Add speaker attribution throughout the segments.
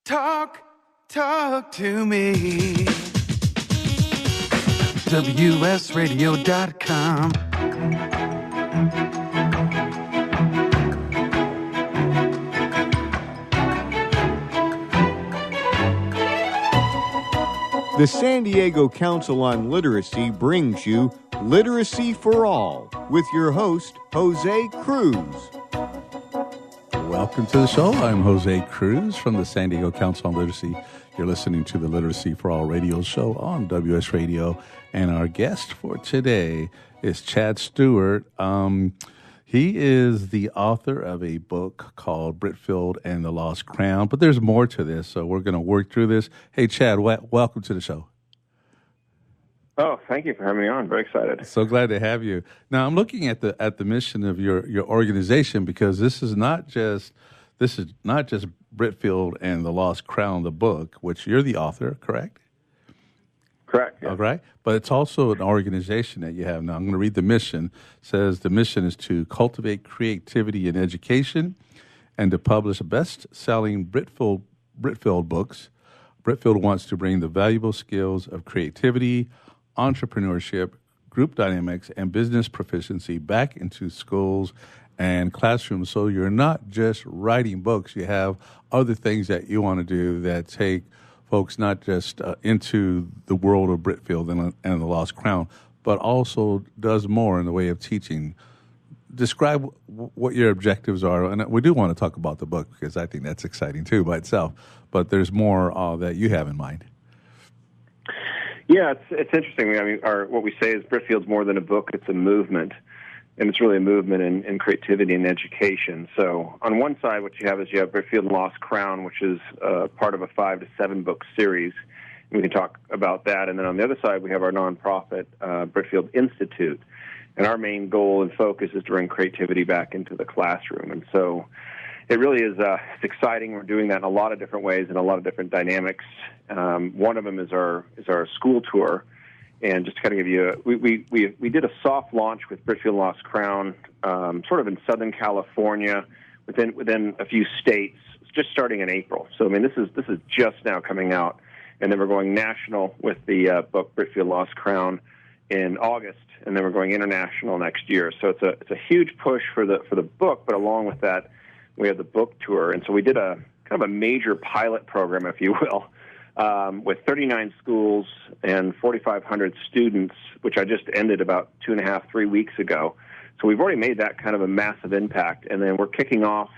Speaker 1: Talk to me. WSRadio.com.
Speaker 2: The San Diego Council on Literacy brings you Literacy for All with your host, Jose Cruz.
Speaker 3: Welcome to the show. I'm Jose Cruz from the San Diego Council on Literacy. You're listening to the Literacy for All radio show on WS Radio. And our guest for today is Chad Stewart. He is the author of a book called Britfield and the Lost Crown. But there's more to this, so we're going to work through this. Hey, Chad, welcome to the show.
Speaker 4: Oh, thank you for having me on. Very excited.
Speaker 3: So glad to have you. Now, I'm looking at the mission of your organization, because this is not just Britfield and the Lost Crown, the book, which you're the author, correct?
Speaker 4: Correct. Yeah.
Speaker 3: All right. But it's also an organization that you have. Now, I'm going to read the mission. It says the mission is to cultivate creativity in education and to publish best-selling Britfield books. Britfield wants to bring the valuable skills of creativity, entrepreneurship, group dynamics, and business proficiency back into schools and classrooms. So you're not just writing books. You have other things that you want to do that take folks not just into the world of Britfield and the Lost Crown, but also does more in the way of teaching. Describe what your objectives are. And we do want to talk about the book, because I think that's exciting too by itself. But there's more that you have in mind.
Speaker 4: Yeah, it's interesting. I mean, what we say is Britfield's more than a book; it's a movement, and it's really a movement in creativity and education. So, on one side, what you have Britfield and Lost Crown, which is part of a 5 to 7 book series. And we can talk about that. And then on the other side, we have our nonprofit Britfield Institute, and our main goal and focus is to bring creativity back into the classroom. And so, it really is it's exciting. We're doing that in a lot of different ways and a lot of different dynamics. One of them is our school tour. And just to kind of give you we did a soft launch with Britfield Lost Crown, sort of in Southern California, within a few states, just starting in April. So I mean, this is just now coming out, and then we're going national with the book Britfield Lost Crown in August, and then we're going international next year. So it's a huge push for the book, but along with that, we have the book tour. And so we did a kind of a major pilot program, if you will, with 39 schools and 4,500 students, which I just ended about 3 weeks ago. So we've already made that kind of a massive impact. And then we're kicking off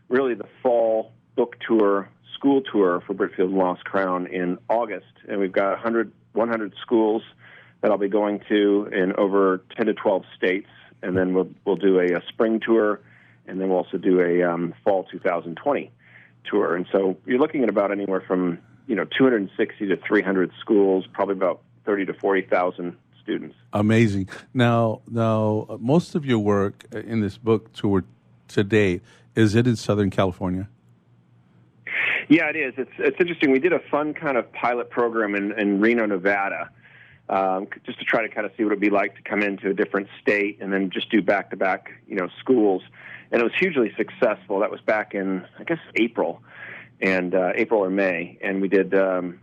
Speaker 4: really the fall book tour, school tour for Britfield and Lost Crown in August. And we've got 100 schools that I'll be going to in over 10 to 12 states. And then we'll do a spring tour, and then we'll also do a fall 2020 tour. And so you're looking at about anywhere from 260 to 300 schools, probably about 30 to 40,000 students. Amazing.
Speaker 3: Now, most of your work in this book tour to date, is it in Southern California?
Speaker 4: Yeah, it is. It's interesting. We did a fun kind of pilot program in Reno, Nevada, just to try to kind of see what it would be like to come into a different state and then just do back-to-back, schools. And it was hugely successful. That was back in, I guess, April or May, and we did 7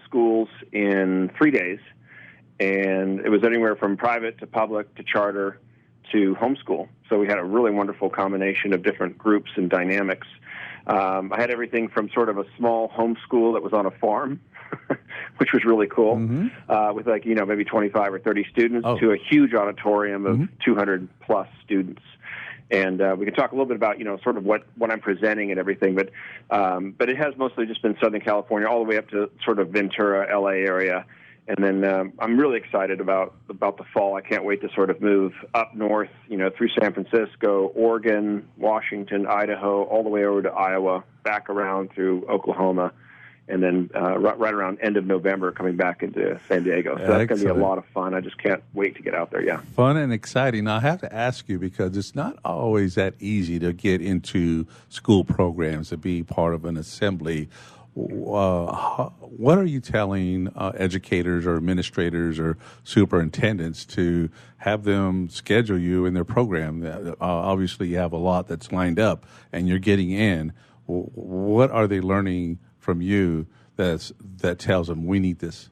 Speaker 4: schools in 3 days, and it was anywhere from private to public to charter to homeschool. So we had a really wonderful combination of different groups and dynamics. I had everything from sort of a small homeschool that was on a farm, which was really cool, with maybe 25 or 30 students, to a huge auditorium of 200 plus students. And we can talk a little bit about, sort of what I'm presenting and everything, but it has mostly just been Southern California, all the way up to sort of Ventura, LA area. And then I'm really excited about the fall. I can't wait to sort of move up north, through San Francisco, Oregon, Washington, Idaho, all the way over to Iowa, back around through Oklahoma, and then right around end of November coming back into San Diego. So that's going to be a lot of fun. I just can't wait to get out there, yeah.
Speaker 3: Fun and exciting. Now, I have to ask you, because it's not always that easy to get into school programs, to be part of an assembly. What are you telling educators or administrators or superintendents to have them schedule you in their program? Obviously, you have a lot that's lined up, and you're getting in. What are they learning from you that tells them we need this?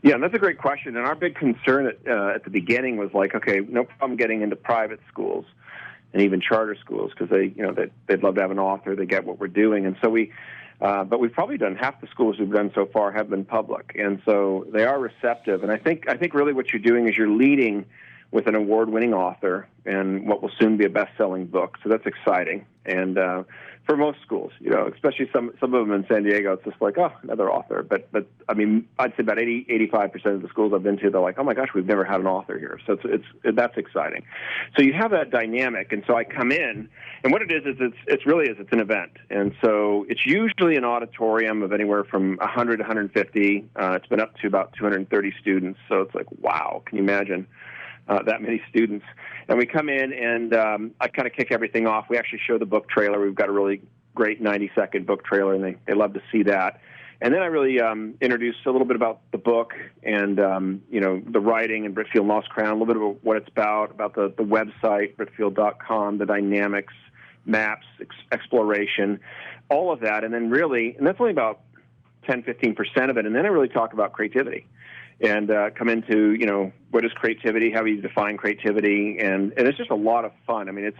Speaker 4: Yeah, and that's a great question. And our big concern at the beginning was like, okay, no problem getting into private schools and even charter schools because they'd love to have an author. They get what we're doing, and so but we've probably done half the schools we've done so far have been public, and so they are receptive. And I think really what you're doing is you're leading with an award-winning author and what will soon be a best-selling book. So that's exciting. And for most schools, especially some of them in San Diego, it's just like, oh, another author. But I mean, I'd say about 85% of the schools I've been to, they're like, oh my gosh, we've never had an author here. So that's exciting. So you have that dynamic, and so I come in, and what it is it's an event, and so it's usually an auditorium of anywhere from 100 to 150. It's been up to about 230 students. So it's like, wow, can you imagine? That many students. And we come in, and I kind of kick everything off. We actually show the book trailer. We've got a really great 90-second book trailer, and they love to see that. And then I really introduce a little bit about the book and, the writing and Britfield Lost Crown, a little bit about what it's about the website, Britfield.com, the dynamics, maps, exploration, all of that. And then and that's only about 10, 15% of it. And then I really talk about creativity. And come into, what is creativity, how we define creativity, and it's just a lot of fun. I mean,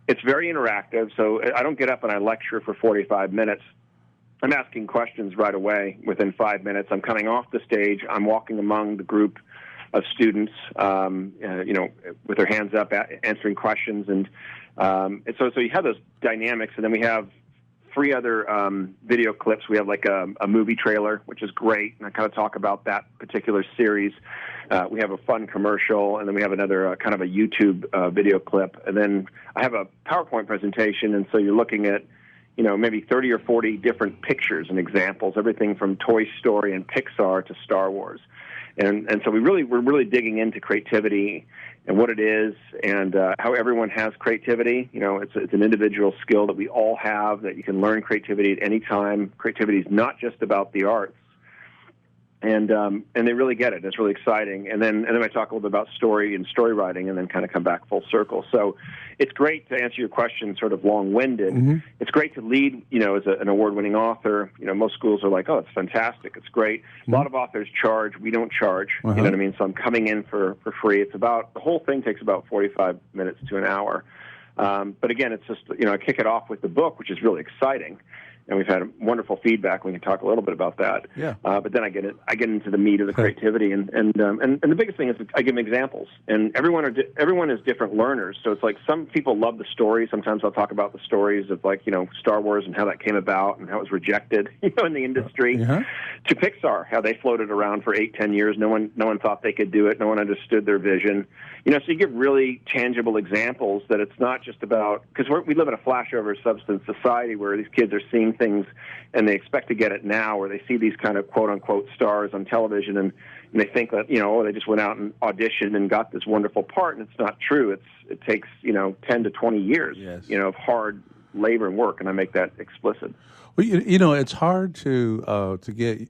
Speaker 4: it's very interactive, so I don't get up and I lecture for 45 minutes. I'm asking questions right away within 5 minutes. I'm coming off the stage. I'm walking among the group of students, with their hands up, answering questions. And so you have those dynamics, and then we have 3 other video clips. We have like a movie trailer, which is great, and I kind of talk about that particular series. We have a fun commercial, and then we have another kind of a YouTube video clip. And then I have a PowerPoint presentation, and so you're looking at, maybe 30 or 40 different pictures and examples, everything from Toy Story and Pixar to Star Wars. And so we're really digging into creativity and what it is and how everyone has creativity. It's an individual skill that we all have, that you can learn creativity at any time. Creativity is not just about the arts. And they really get it. It's really exciting. And then I talk a little bit about story and story writing, and then kind of come back full circle. So it's great to answer your question, sort of long-winded. Mm-hmm. It's great to lead, as an award-winning author. Most schools are like, oh, it's fantastic, it's great. Mm-hmm. A lot of authors charge. We don't charge. Uh-huh. You know what I mean? So I'm coming in for free. The whole thing takes about 45 minutes to an hour. But again, it's just, I kick it off with the book, which is really exciting. And we've had wonderful feedback. We can talk a little bit about that. Yeah. But then I get into the meat of the creativity, and the biggest thing is I give them examples. And everyone is different learners. So it's like some people love the story. Sometimes I'll talk about the stories of Star Wars and how that came about and how it was rejected, in the industry. Uh-huh. To Pixar, how they floated around for 8-10 years. No one thought they could do it. No one understood their vision. So you give really tangible examples that it's not just about, because we live in a flashover substance society where these kids are seeing things and they expect to get it now, or they see these kind of quote-unquote stars on television and they think that, they just went out and auditioned and got this wonderful part, and it's not true. It takes, 10 to 20 years, yes, of hard labor and work, and I make that explicit.
Speaker 3: Well, it's hard to get,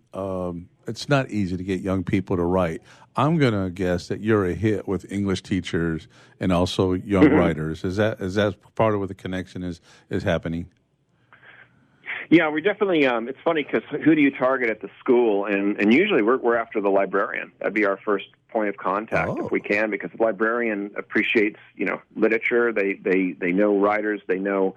Speaker 3: it's not easy to get young people to write. I'm going to guess that you're a hit with English teachers and also young mm-hmm. writers. Is that part of what the connection is happening?
Speaker 4: Yeah, we definitely. It's funny because who do you target at the school? And usually we're after the librarian. That'd be our first point of contact if we can, because the librarian appreciates literature. They know writers. They know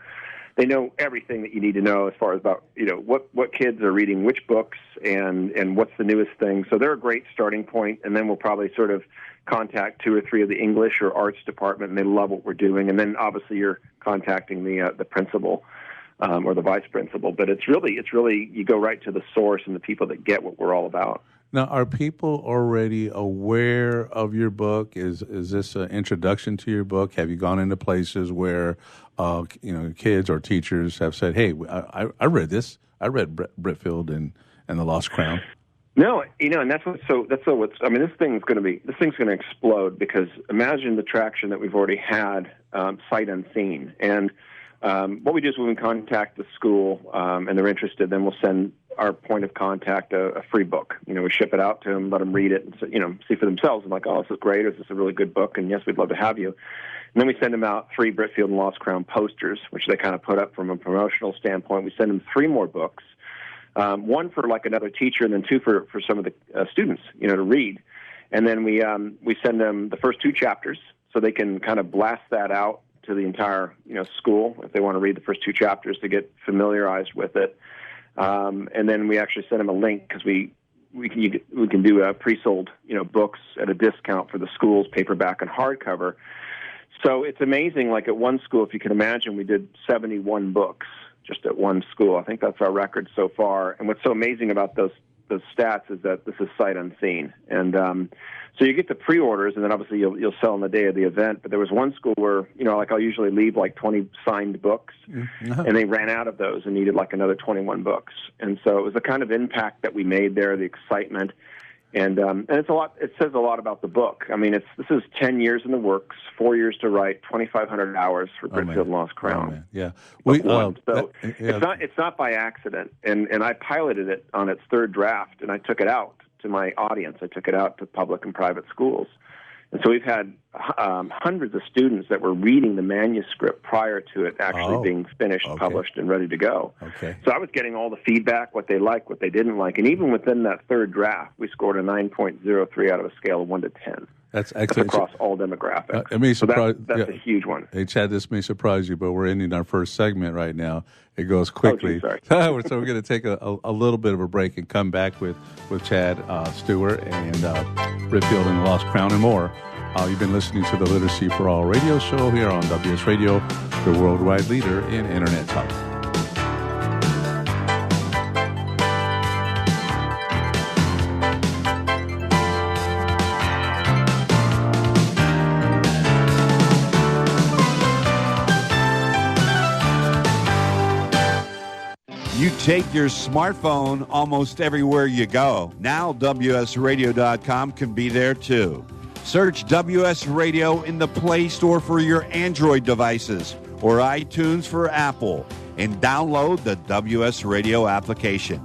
Speaker 4: everything that you need to know as far as about what kids are reading, which books, and what's the newest thing. So they're a great starting point. And then we'll probably sort of contact 2 or 3 of the English or arts department, and they love what we're doing. And then obviously you're contacting the principal. Or the vice principal, but it's really you go right to the source and the people that get what we're all about.
Speaker 3: Now, are people already aware of your book? Is this an introduction to your book? Have you gone into places where kids or teachers have said, "Hey, I read this. I read Britfield and the Lost Crown"?
Speaker 4: No, and that's what's. I mean, this thing's going to explode, because imagine the traction that we've already had, sight unseen, and what we do is when we contact the school and they're interested, then we'll send our point of contact a free book. We ship it out to them, let them read it, and see for themselves. I'm like, oh, this is great, or this is a really good book, and yes, we'd love to have you. And then we send them out 3 Britfield and Lost Crown posters, which they kind of put up from a promotional standpoint. We send them 3 more books, one for like another teacher, and then 2 for some of the students, to read. And then we send them the first 2 chapters so they can kind of blast that out to the entire school if they want to read the first 2 chapters to get familiarized with it. And then we actually send them a link because we can do pre-sold books at a discount for the schools, paperback and hardcover. So it's amazing. Like at one school, if you can imagine, we did 71 books just at one school. I think that's our record so far. And what's so amazing about those stats is that this is sight unseen. And so you get the pre-orders, and then obviously you'll sell on the day of the event. But there was one school where, like I'll usually leave like 20 signed books, and they ran out of those and needed like another 21 books. And so it was the kind of impact that we made there, the excitement. And it's a lot. It says a lot about the book. I mean, this is 10 years in the works, 4 years to write, 2,500 hours for Britfield and Lost Crown.
Speaker 3: Yeah,
Speaker 4: it's not by accident. And I piloted it on its 3rd draft, and I took it out to my audience. I took it out to public and private schools. And so we've had hundreds of students that were reading the manuscript prior to it actually being finished, published, and ready to go.
Speaker 3: Okay.
Speaker 4: So I was getting all the feedback, what they liked, what they didn't like. And even within that 3rd draft, we scored a 9.03 out of a scale of 1 to 10.
Speaker 3: That's excellent.
Speaker 4: That's across all demographics.
Speaker 3: It may surprise,
Speaker 4: that's a huge one.
Speaker 3: Hey, Chad, this may surprise you, but we're ending our first segment right now. It goes quickly.
Speaker 4: Sorry.
Speaker 3: So we're going to take a little bit of a break and come back with Chad Stewart and Britfield and the Lost Crown and more. You've been listening to the Literacy for All radio show here on WS Radio, the worldwide leader in Internet talk.
Speaker 2: You take your smartphone almost everywhere you go. Now WSRadio.com can be there too. Search WS Radio in the Play Store for your Android devices or iTunes for Apple and download the WS Radio application.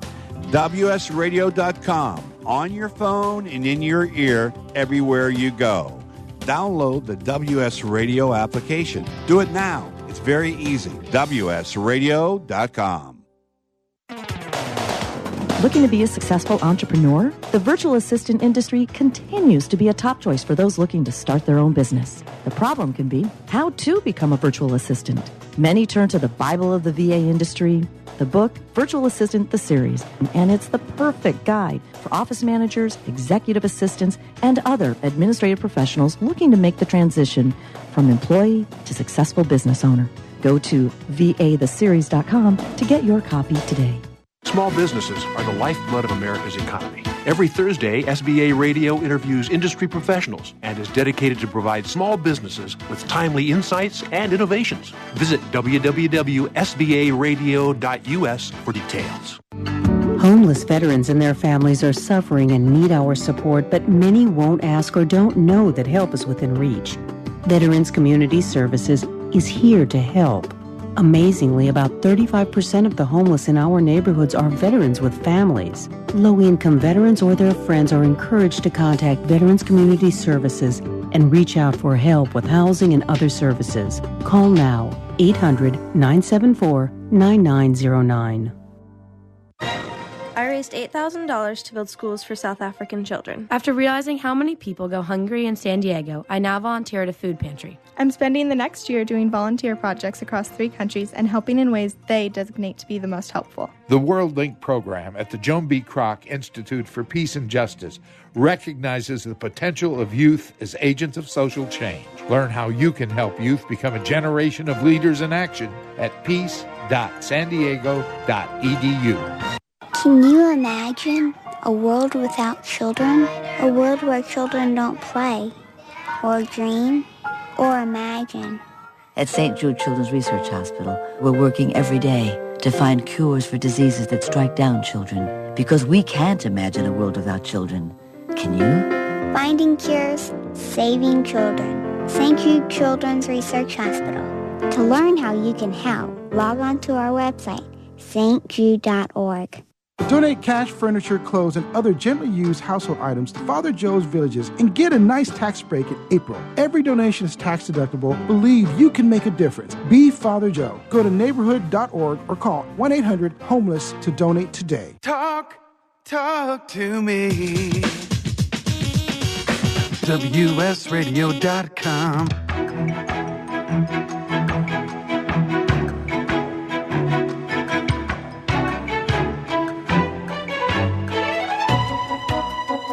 Speaker 2: WSRadio.com on your phone and in your ear everywhere you go. Download the WS Radio application. Do it now. It's very easy. WSRadio.com.
Speaker 5: Looking to be a successful entrepreneur? The virtual assistant industry continues to be a top choice for those looking to start their own business. The problem can be how to become a virtual assistant. Many turn to the Bible of the VA industry, the book Virtual Assistant, the series, and it's the perfect guide for office managers, executive assistants, and other administrative professionals looking to make the transition from employee to successful business owner. Go to vatheseries.com to get your copy today.
Speaker 6: Small businesses are the lifeblood of America's economy. Every Thursday, SBA Radio interviews industry professionals and is dedicated to provide small businesses with timely insights and innovations. Visit www.sbaradio.us for details.
Speaker 7: Homeless veterans and their families are suffering and need our support, but many won't ask or don't know that help is within reach. Veterans Community Services is here to help. Amazingly, about 35% of the homeless in our neighborhoods are veterans with families. Low-income veterans or their friends are encouraged to contact Veterans Community Services and reach out for help with housing and other services. Call now, 800-974-9909.
Speaker 8: I raised $8,000 to build schools for South African children. After realizing how many people go hungry in San Diego, I now volunteer at a food pantry.
Speaker 9: I'm spending the next year doing volunteer projects across 3 countries and helping in ways they designate to be the most helpful.
Speaker 10: The World Link program at the Joan B. Kroc Institute for Peace and Justice recognizes the potential of youth as agents of social change. Learn how you can help youth become a generation of leaders in action at peace.sandiego.edu.
Speaker 11: Can you imagine a world without children? A world where children don't play, or dream, or imagine.
Speaker 12: At St. Jude Children's Research Hospital, we're working every day to find cures for diseases that strike down children, because we can't imagine a world without children. Can you?
Speaker 11: Finding cures, saving children. St. Jude Children's Research Hospital. To learn how you can help, log on to our website, stjude.org.
Speaker 13: Donate cash, furniture, clothes, and other gently used household items to Father Joe's Villages and get a nice tax break in April. Every donation is tax deductible. Believe you can make a difference. Be Father Joe. Go to neighborhood.org or call 1-800-HOMELESS to donate today.
Speaker 1: Talk to me. WSRadio.com.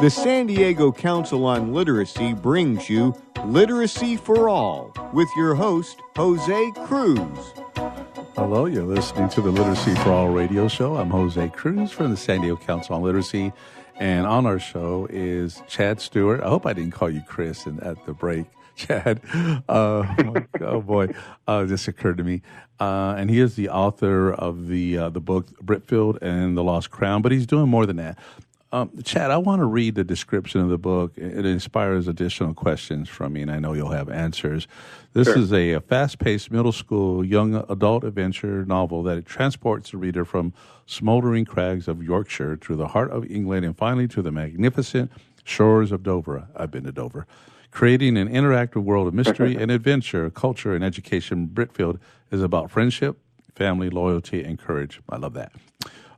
Speaker 14: The San Diego Council on Literacy brings you Literacy for All with your host, Jose Cruz.
Speaker 3: Hello, you're listening to the Literacy for All radio show. I'm Jose Cruz from the San Diego Council on Literacy. And on our show is Chad Stewart. I hope I didn't call you Chris at the break, Chad. Oh, boy. This occurred to me. And he is the author of the book Britfield and the Lost Crown, but he's doing more than that. Chad, I want to read the description of the book. It inspires additional questions from me, and I know you'll have answers. This is a fast-paced middle school young adult adventure novel that transports the reader from smoldering crags of Yorkshire to the heart of England and finally to the magnificent shores of Dover. I've been to Dover. Creating an interactive world of mystery and adventure, culture, and education, Britfield is about friendship, family, loyalty, and courage. I love that.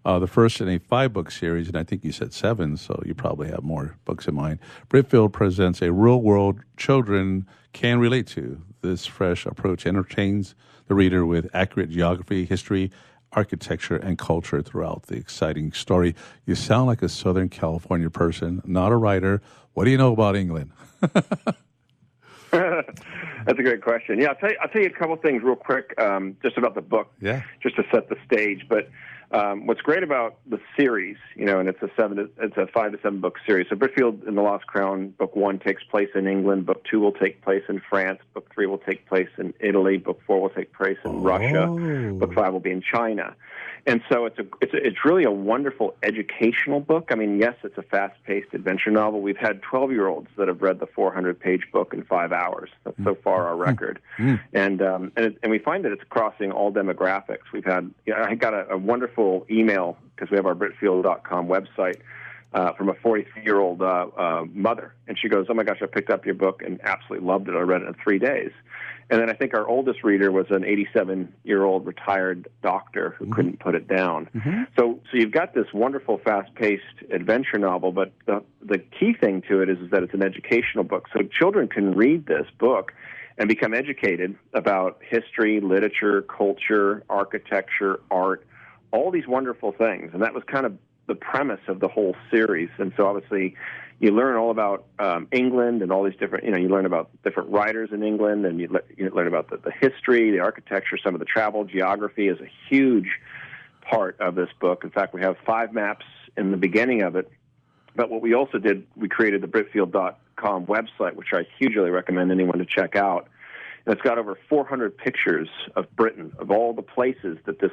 Speaker 3: The first in a 5-book series, and I think you said 7, so you probably have more books in mind. Britfield presents a real world children can relate to. This fresh approach entertains the reader with accurate geography, history, architecture, and culture throughout the exciting story. You sound like a Southern California person, not a writer. What do you know about England?
Speaker 4: That's a great question. Yeah, I'll tell you a couple things real quick, just about the book, just to set the stage. But what's great about the series, and it's a 5 to 7 book series. So Britfield and the Lost Crown, book 1 takes place in England. Book 2 will take place in France. Book 3 will take place in Italy. Book 4 will take place in Russia. Book 5 will be in China. And so it's really a wonderful educational book. I mean, yes, it's a fast-paced adventure novel. We've had 12-year-olds that have read the 400-page book in 5 hours. That's so far our record. And we find that it's crossing all demographics. We've had, I got a wonderful email because we have our Britfield.com website from a 43-year-old mother, and she goes, "Oh my gosh, I picked up your book and absolutely loved it. I read it in 3 days." And then I think our oldest reader was an 87-year-old retired doctor who couldn't put it down. So you've got this wonderful, fast-paced adventure novel, but the key thing to it is that it's an educational book. So children can read this book and become educated about history, literature, culture, architecture, art, all these wonderful things. And that was kind of the premise of the whole series. And so obviously you learn all about England and all these different, you learn about different writers in England, and you learn about the history, the architecture, some of the travel. Geography is a huge part of this book. In fact, we have 5 maps in the beginning of it. But what we also did, we created the Britfield.com website, which I hugely recommend anyone to check out. And it's got over 400 pictures of Britain, of all the places that this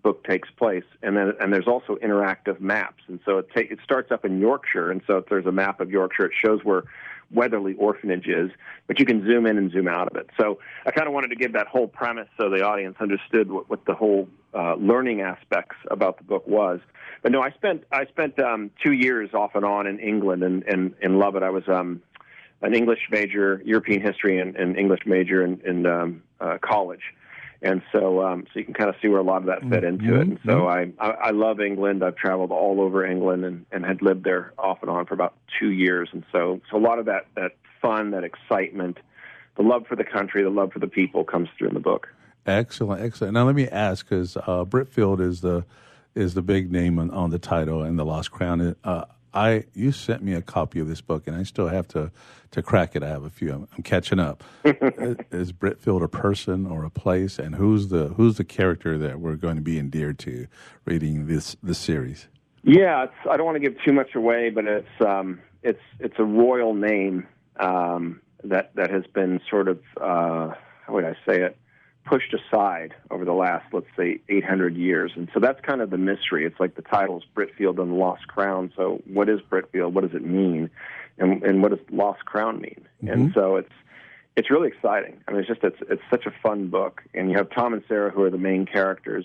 Speaker 4: book takes place, and there's also interactive maps. And so it starts up in Yorkshire, and so if there's a map of Yorkshire, it shows where Weatherly Orphanage is, but you can zoom in and zoom out of it. So I kind of wanted to give that whole premise so the audience understood what the whole learning aspects about the book was. But no, I spent 2 years off and on in England and love it. I was an English major, European history, and English major in college. And so you can kind of see where a lot of that fit into it. And so I love England. I've traveled all over England and had lived there off and on for about 2 years. And so a lot of that fun, that excitement, the love for the country, the love for the people comes through in the book.
Speaker 3: Excellent. Now let me ask, because Britfield is the big name on the title and the Lost Crown. You sent me a copy of this book, and I still have to crack it. I have a few. I'm catching up. Is Britfield a person or a place, and who's the character that we're going to be endeared to reading this series?
Speaker 4: Yeah, I don't want to give too much away, but it's a royal name that has been sort of how would I say it, pushed aside over the last, let's say, 800 years. And so that's kind of the mystery. It's like the title's Britfield and the Lost Crown. So what is Britfield? What does it mean? And what does Lost Crown mean? And so it's really exciting. I mean, it's such a fun book, and you have Tom and Sarah who are the main characters.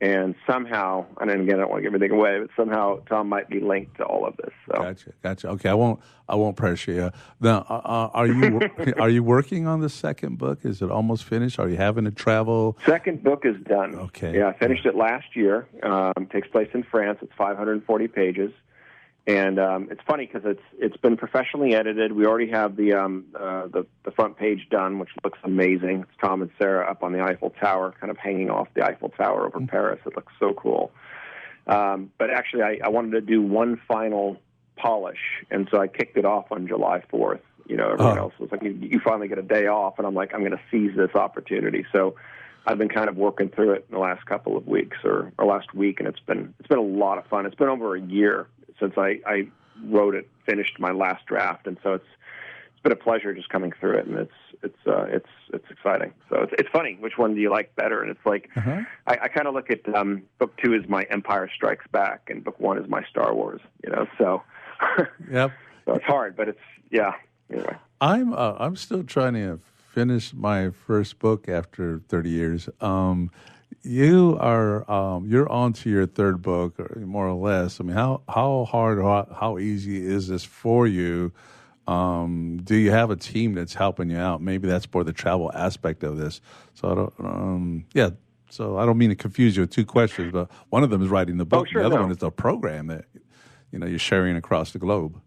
Speaker 4: And somehow, and again, I don't want to give everything away, but somehow Tom might be linked to all of this. So.
Speaker 3: Gotcha. Okay, I won't pressure you. Now, are you working on the second book? Is it almost finished? Are you having to travel?
Speaker 4: Second book is done.
Speaker 3: Okay.
Speaker 4: Yeah, I finished it last year. Takes place in France. It's 540 pages, and it's funny because it's been professionally edited. We already have the front page done, which looks amazing. It's Tom and Sarah up on the Eiffel Tower, kind of hanging off the Eiffel Tower over Paris. It looks so cool. But actually, I wanted to do one final polish, and so I kicked it off on July 4th. Everyone else was like, you finally get a day off, and I'm like, I'm going to seize this opportunity. So I've been kind of working through it in the last couple of weeks or last week, and it's been a lot of fun. It's been over a year since I wrote it, finished my last draft, and so it's been a pleasure just coming through it, and it's exciting. So it's funny. Which one do you like better? And it's like I kind of look at book 2 as my Empire Strikes Back, and book 1 is my Star Wars. So
Speaker 3: yep.
Speaker 4: So it's hard, but anyway.
Speaker 3: I'm still trying to finish my first book after 30 years. You're on to your third book, more or less. I mean, how hard or how easy is this for you? Do you have a team that's helping you out? Maybe that's for the travel aspect of this. So I don't mean to confuse you with two questions, but one of them is writing the book.
Speaker 4: Oh, sure,
Speaker 3: the other one is the program that you're sharing across the globe.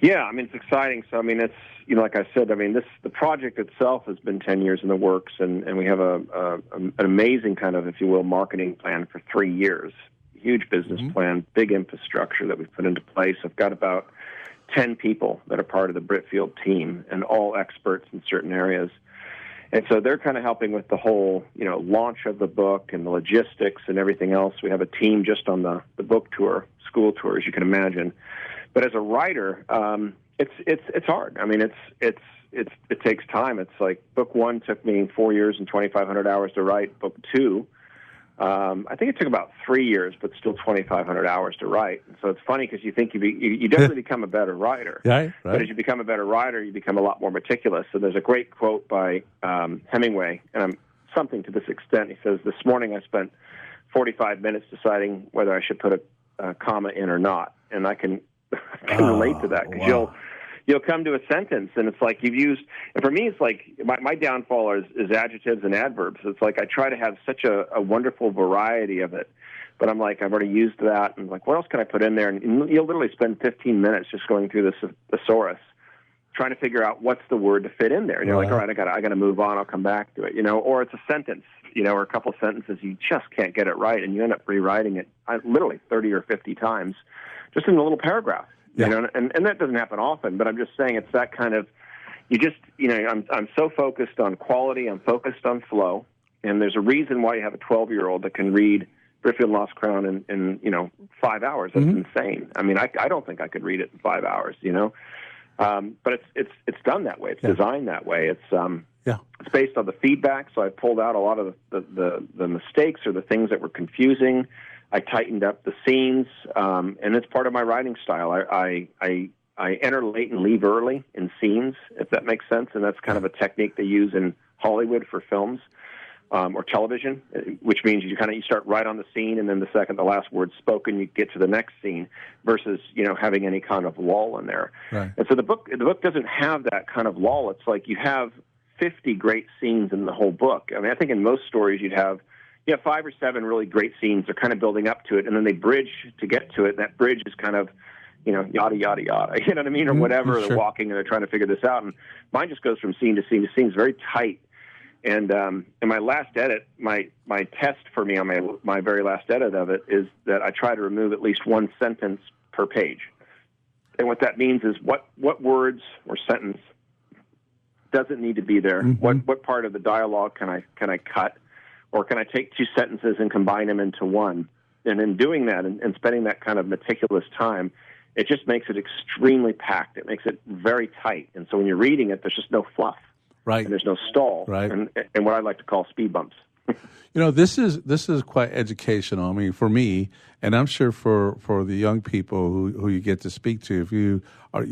Speaker 4: Yeah, I mean, it's exciting. So, I mean, it's, like I said, I mean, the project itself has been 10 years in the works, and we have an amazing kind of, if you will, marketing plan for 3 years. Huge business plan, big infrastructure that we've put into place. I've got about 10 people that are part of the Britfield team, and all experts in certain areas. And so they're kind of helping with the whole, launch of the book and the logistics and everything else. We have a team just on the book tour, school tour, as you can imagine. But as a writer, it's hard. I mean, it takes time. It's like book 1 took me 4 years and 2,500 hours to write. Book 2, I think it took about 3 years, but still 2,500 hours to write. And so it's funny because you think you definitely become a better writer.
Speaker 3: Right.
Speaker 4: But as you become a better writer, you become a lot more meticulous. So there's a great quote by Hemingway, and something to this extent. He says, "This morning I spent 45 minutes deciding whether I should put a comma in or not." And I can relate to that because you'll come to a sentence and it's like you've used, and for me it's like my downfall is adjectives and adverbs. It's like I try to have such a wonderful variety of it, but I'm like, I've already used that, and like, what else can I put in there? And you'll literally spend 15 minutes just going through the thesaurus trying to figure out what's the word to fit in there. And you're like, all right, I got to move on. I'll come back to it, or it's a sentence, or a couple sentences. You just can't get it right, and you end up rewriting it literally 30 or 50 times just in a little paragraph. And that doesn't happen often, but I'm just saying it's that kind of, I'm so focused on quality, I'm focused on flow, and there's a reason why you have a 12-year-old that can read Britfield and Lost Crown in 5 hours. That's insane. I mean, I don't think I could read it in 5 hours, but it's done that way. It's designed that way. It's based on the feedback, so I pulled out a lot of the mistakes or the things that were confusing. I tightened up the scenes, and it's part of my writing style. I enter late and leave early in scenes, if that makes sense, and that's kind of a technique they use in Hollywood for films or television, which means you start right on the scene, and then the second the last word's spoken, you get to the next scene, versus having any kind of lull in there.
Speaker 3: Right.
Speaker 4: And so the book doesn't have that kind of lull. It's like you have 50 great scenes in the whole book. I mean, I think in most stories you'd have 5 or 7 really great scenes. They're kind of building up to it, and then they bridge to get to it. And that bridge is kind of, yada, yada, yada. You know what I mean? Or whatever.
Speaker 3: Sure.
Speaker 4: They're walking and they're trying to figure this out. And mine just goes from scene to scene to scene. It's very tight. And in my last edit, my test for me on my very last edit of it is that I try to remove at least one sentence per page. And what that means is what words or sentence doesn't need to be there. What part of the dialogue can I cut? Or can I take 2 sentences and combine them into one? And in doing that and spending that kind of meticulous time, it just makes it extremely packed. It makes it very tight. And so when you're reading it, there's just no fluff.
Speaker 3: Right.
Speaker 4: And there's no stall.
Speaker 3: Right.
Speaker 4: And what I like to call speed bumps.
Speaker 3: This is quite educational. I mean, for me, and I'm sure for the young people who you get to speak to, if you're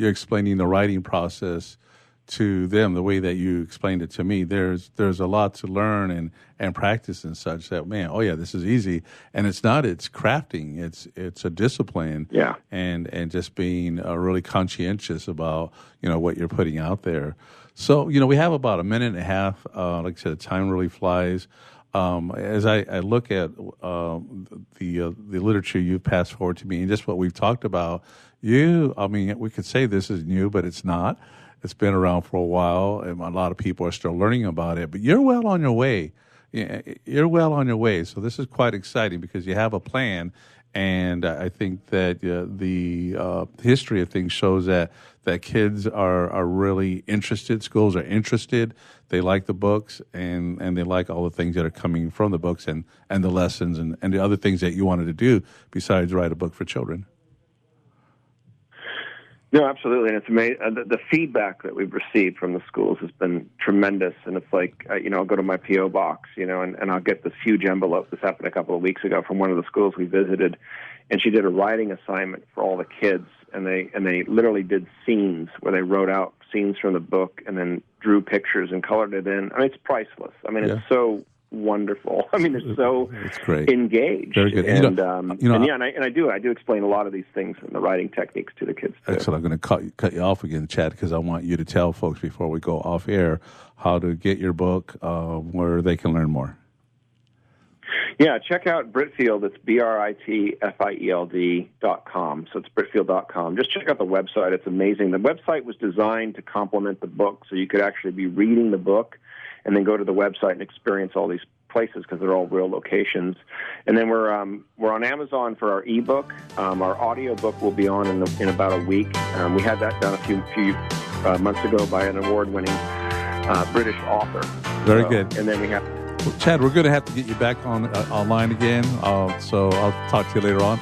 Speaker 3: explaining the writing process to them the way that you explained it to me. There's a lot to learn and practice and such that, man, oh yeah, this is easy. And it's not, it's crafting. It's a discipline.
Speaker 4: Yeah.
Speaker 3: And just being really conscientious about, what you're putting out there. So, we have about a minute and a half. Like I said, the time really flies. As I look at the literature you've passed forward to me and just what we've talked about, we could say this is new, but it's not. It's been around for a while, and a lot of people are still learning about it. But you're well on your way. You're well on your way. So this is quite exciting because you have a plan, and I think that the history of things shows that kids are really interested. Schools are interested. They like the books, and they like all the things that are coming from the books and the lessons and the other things that you wanted to do besides write a book for children.
Speaker 4: No, absolutely, and it's amazing. The feedback that we've received from the schools has been tremendous, and it's like, I'll go to my P.O. box, and I'll get this huge envelope. This happened a couple of weeks ago from one of the schools we visited, and she did a writing assignment for all the kids, and they literally did scenes where they wrote out scenes from the book and then drew pictures and colored it in. It's priceless. It's so wonderful. They're so engaged.
Speaker 3: Very good.
Speaker 4: And I do explain a lot of these things and the writing techniques to the kids too.
Speaker 3: Excellent. I'm going to cut you off again, Chad, because I want you to tell folks before we go off air how to get your book, where they can learn more.
Speaker 4: Yeah, check out Britfield. It's Britfield.com. So it's Britfield.com. Just check out the website. It's amazing. The website was designed to complement the book, so you could actually be reading the book and then go to the website and experience all these places because they're all real locations. And then we're on Amazon for our ebook. Our audio book will be on in about a week. We had that done a few months ago by an award-winning British author.
Speaker 3: Very good.
Speaker 4: And then we have...
Speaker 3: Well, Chad, we're going to have to get you back online again. So I'll talk to you later on.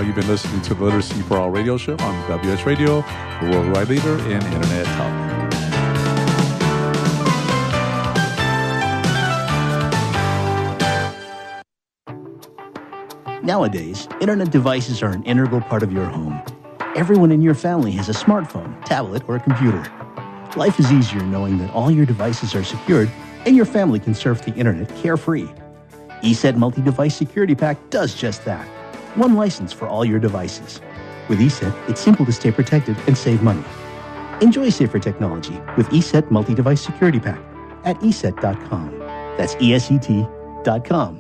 Speaker 3: You've been listening to the Literacy for All radio show on WS Radio, the worldwide leader in Internet talk.
Speaker 15: Nowadays, internet devices are an integral part of your home. Everyone in your family has a smartphone, tablet, or a computer. Life is easier knowing that all your devices are secured and your family can surf the internet carefree. ESET Multi-Device Security Pack does just that. One license for all your devices. With ESET, it's simple to stay protected and save money. Enjoy safer technology with ESET Multi-Device Security Pack at ESET.com. That's ESET.com.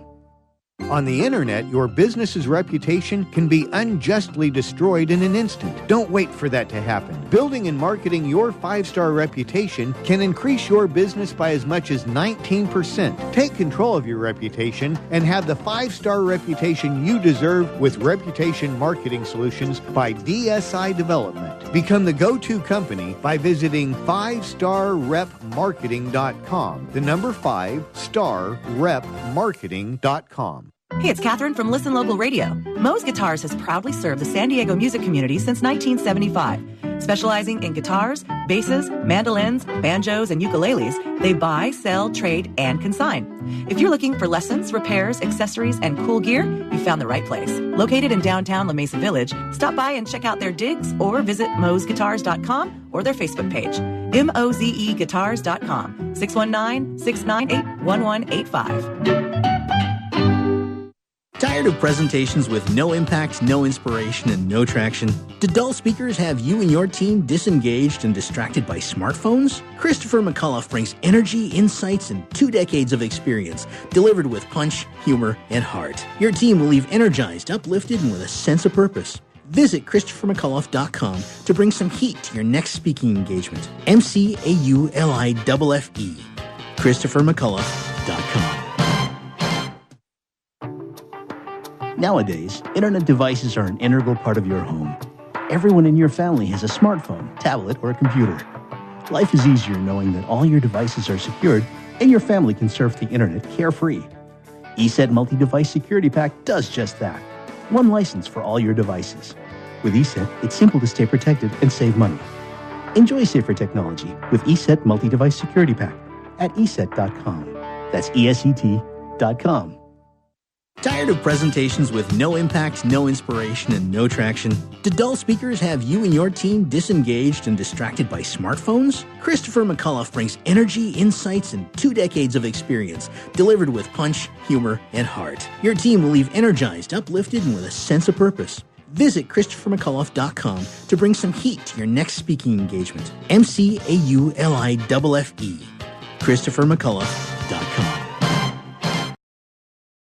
Speaker 14: On the internet, your business's reputation can be unjustly destroyed in an instant. Don't wait for that to happen. Building and marketing your 5-star reputation can increase your business by as much as 19%. Take control of your reputation and have the 5-star reputation you deserve with Reputation Marketing Solutions by DSI Development. Become the go-to company by visiting 5starrepmarketing.com. The number 5starrepmarketing.com.
Speaker 16: Hey, it's Catherine from Listen Local Radio. Moe's Guitars has proudly served the San Diego music community since 1975. Specializing in guitars, basses, mandolins, banjos, and ukuleles, they buy, sell, trade, and consign. If you're looking for lessons, repairs, accessories, and cool gear, you found the right place. Located in downtown La Mesa Village, stop by and check out their digs or visit moesguitars.com or their Facebook page. mozeguitars.com, 619-698-1185.
Speaker 17: Tired of presentations with no impact, no inspiration, and no traction? Do dull speakers have you and your team disengaged and distracted by smartphones? Christopher McCullough brings energy, insights, and 2 decades of experience, delivered with punch, humor, and heart. Your team will leave energized, uplifted, and with a sense of purpose. Visit ChristopherMcCullough.com to bring some heat to your next speaking engagement. MCAULIFFE. ChristopherMcCullough.com. Nowadays, internet devices are an integral part of your home. Everyone in your family has a smartphone, tablet, or a computer. Life is easier knowing that all your devices are secured and your family can surf the internet carefree. ESET Multi-Device Security Pack does just that. One license for all your devices. With ESET, it's simple to stay protected and save money. Enjoy safer technology with ESET Multi-Device Security Pack at ESET.com. That's ESET.com.
Speaker 18: Tired of presentations with no impact, no inspiration, and no traction? Do dull speakers have you and your team disengaged and distracted by smartphones? Christopher McAuliffe brings energy, insights, and 2 decades of experience, delivered with punch, humor, and heart. Your team will leave energized, uplifted, and with a sense of purpose. Visit ChristopherMcAuliffe.com to bring some heat to your next speaking engagement. McAuliffe. ChristopherMcAuliffe.com.